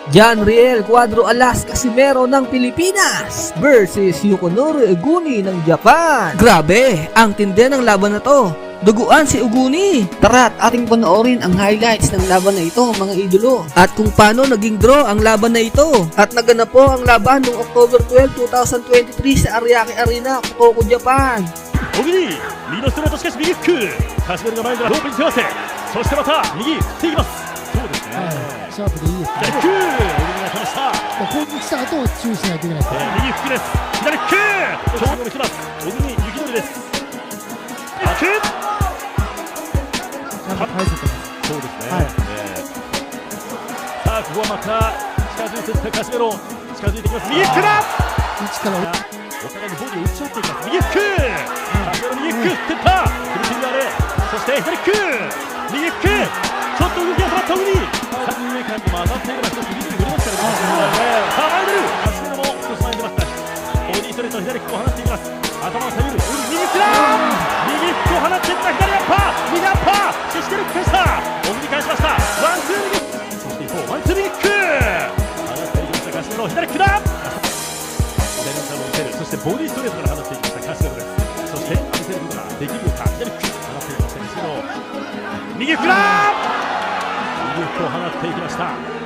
John Riel Cuadro Alas Casimero ng Pilipinas versus Yukonoro Eguni ng Japan. Grabe, ang tindi ng laban na to. Duguan si Eguni. Tara't ating panoorin ang highlights ng laban na ito, mga idolo. At kung paano naging draw ang laban na ito. At naganap po ang laban noong October 12, 2023 sa Ariake Arena, Fukuoka, Japan. 小栗右のストレート、しかし右フック、カシメルが前からロープに背わせ、そしてまた右振っていきます。そうですね、シャープでいいですね。左フック、小栗が来ました。攻撃した後を注意しないといけないですね。右フックです。左フック、勝負を見せます。小栗雪則です。バック、ちゃんと返せてます。そうですね、はいさあここはまた近づいていったカシメロ、近づいてきます。右フックだ。位置からお互いにボディを打ち合っていきます。右フック、カシメロ右フック振っていった。フルフィンガーで、そして左フック、右フック、ちょっと動きが止まった小栗。3人目から混ざっていれば一つ右に振りますからね。さあ前に出る。カシメロも少し前に出ました。ボディストレート、左フックを放っていきます。頭を下げる。右フックだ。右フックを放っていった。左アッパー、右アッパー、シシテル返した。小栗返しました。ワンツー右。そして一方ワンツー右フック。放っていきましたカシメロ、左フックだ。左のサーブを見せる。そしてボディストレートから放っていきましたカシメロです。そしてアビセルことができるか。左フック放っていきましたカシメロ、右フックだ。右フックを放っていきました。